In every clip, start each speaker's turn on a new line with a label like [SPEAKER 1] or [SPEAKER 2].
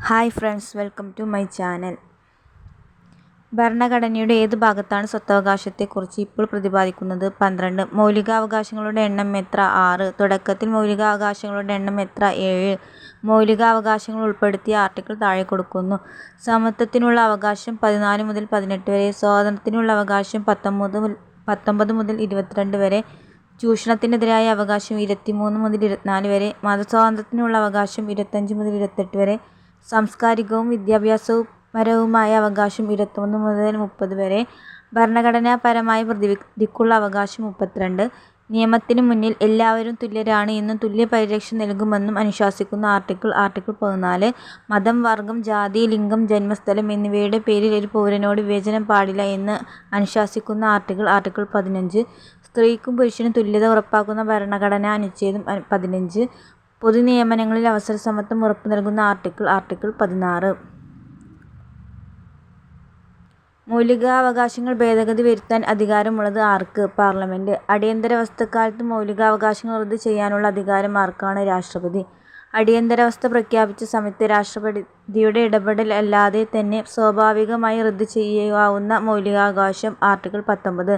[SPEAKER 1] Hi friends, welcome to my channel. ഭരണഘടനയുടെ ഏത് ഭാഗത്താണ് സ്വത്തവകാശത്തെക്കുറിച്ച് ഇപ്പോൾ പ്രതിപാദിക്കുന്നത്? 12. മൗലികാവകാശങ്ങളുടെ എണ്ണം എത്ര? 6. തുടക്കത്തിൽ മൗലികാവകാശങ്ങളുടെ എണ്ണം എത്ര? 7. മൗലികാവകാശങ്ങൾ ഉൾപ്പെടുത്തിയ ആർട്ടിക്കിൾ താഴെ കൊടുക്കുന്നു. സമത്വത്തിനുള്ള അവകാശം 14 മുതൽ 18 വരെ. സ്വാതന്ത്ര്യത്തിനുള്ള അവകാശം 19 മുതൽ 22 വരെ. ചൂഷണത്തിനെതിരായ അവകാശം 23 മുതൽ 24 വരെ. മതസ്വാതന്ത്ര്യത്തിനുള്ള അവകാശം 25 മുതൽ 28 വരെ. സാംസ്കാരികവും വിദ്യാഭ്യാസപരവുമായ അവകാശം 21 മുതൽ 30 വരെ. ഭരണഘടനാപരമായ പ്രതിവിധിക്കുള്ള അവകാശം 32. നിയമത്തിന് മുന്നിൽ എല്ലാവരും തുല്യരാണ് എന്നും തുല്യ പരിരക്ഷ നൽകുമെന്നും അനുശാസിക്കുന്ന ആർട്ടിക്കിൾ 14. മതം, വർഗം, ജാതി, ലിംഗം, ജന്മസ്ഥലം എന്നിവയുടെ പേരിൽ ഒരു പൗരനോട് വിവേചനം പാടില്ല എന്ന് അനുശാസിക്കുന്ന ആർട്ടിക്കിൾ 15. സ്ത്രീക്കും പുരുഷനും തുല്യത ഉറപ്പാക്കുന്ന ഭരണഘടനാ അനുച്ഛേദം 15. പൊതുനിയമനങ്ങളിൽ അവസരസമത്വം ഉറപ്പു നൽകുന്ന ആർട്ടിക്കിൾ 16. മൗലികാവകാശങ്ങൾ ഭേദഗതി വരുത്താൻ അധികാരമുള്ളത് ആർക്ക്? പാർലമെന്റ്. അടിയന്തരാവസ്ഥക്കാലത്ത് മൗലികാവകാശങ്ങൾ റദ്ദ് ചെയ്യാനുള്ള അധികാരം ആർക്കാണ്? രാഷ്ട്രപതി. അടിയന്തരാവസ്ഥ പ്രഖ്യാപിച്ച സമയത്ത് രാഷ്ട്രപതിയുടെ ഇടപെടൽ അല്ലാതെ തന്നെ സ്വാഭാവികമായി റദ്ദ് ചെയ്യാവുന്ന മൗലികാവകാശം ആർട്ടിക്കിൾ 19.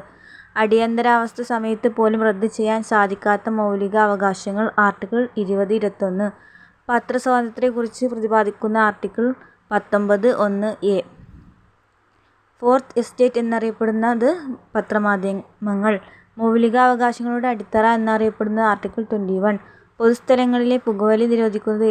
[SPEAKER 1] അടിയന്തരാവസ്ഥ സമയത്ത് പോലും റദ്ദ് ചെയ്യാൻ സാധിക്കാത്ത മൗലികാവകാശങ്ങൾ ആർട്ടിക്കിൾ 20, 21. പത്രസ്വാതന്ത്ര്യത്തെക്കുറിച്ച് പ്രതിപാദിക്കുന്ന ആർട്ടിക്കിൾ 19(1)(a). ഫോർത്ത് എസ്റ്റേറ്റ് എന്നറിയപ്പെടുന്നത് പത്രമാധ്യമങ്ങൾ. മൗലികാവകാശങ്ങളുടെ അടിത്തറ എന്നറിയപ്പെടുന്നത് ആർട്ടിക്കിൾ 21. പൊതുസ്ഥലങ്ങളിലെ പുകവലി നിരോധിക്കുന്നത്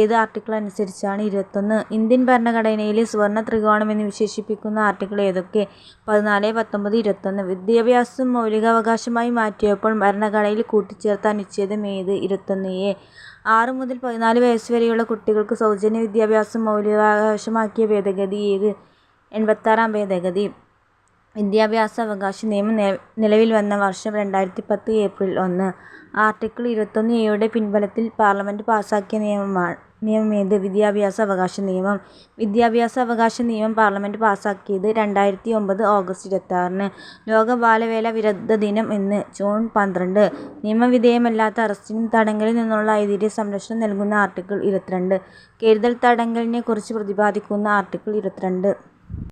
[SPEAKER 1] ഏത് ആർട്ടിക്കിൾ അനുസരിച്ചാണ്? 21. ഇന്ത്യൻ ഭരണഘടനയിലെ സുവർണ്ണ ത്രികോണം എന്ന് വിശേഷിപ്പിക്കുന്ന ആർട്ടിക്കിൾ ഏതൊക്കെ? 14, 19, 21. വിദ്യാഭ്യാസം മൗലികാവകാശമായി മാറ്റിയപ്പോൾ ഭരണഘടനയിൽ കൂട്ടിച്ചേർത്ത അനുച്ഛേദം ഏത്? 21(a). 6 മുതൽ 14 വയസ്സുവരെയുള്ള കുട്ടികൾക്ക് സൗജന്യ വിദ്യാഭ്യാസം മൗലികാവകാശമാക്കിയ ഭേദഗതി ഏത്? 86-ാം ഭേദഗതി. വിദ്യാഭ്യാസാവകാശ നിയമം നിലവിൽ വന്ന വർഷം 2010 ഏപ്രിൽ 1. ആർട്ടിക്കിൾ 21(a)യുടെ പിൻബലത്തിൽ പാർലമെന്റ് പാസാക്കിയ നിയമമേത്? വിദ്യാഭ്യാസാവകാശ നിയമം. വിദ്യാഭ്യാസാവകാശ നിയമം പാർലമെന്റ് പാസാക്കിയത് 2009 ഓഗസ്റ്റ് 26-ന്. ലോക ബാലവേല വിരുദ്ധ ദിനം എന്ന്? ജൂൺ 12. നിയമവിധേയമല്ലാത്ത അറസ്റ്റിനും തടങ്കലിൽ നിന്നുള്ള അനൈതിക സംരക്ഷണം നൽകുന്ന ആർട്ടിക്കിൾ 22. കരുതൽ തടങ്കലിനെക്കുറിച്ച് പ്രതിപാദിക്കുന്ന ആർട്ടിക്കിൾ 22.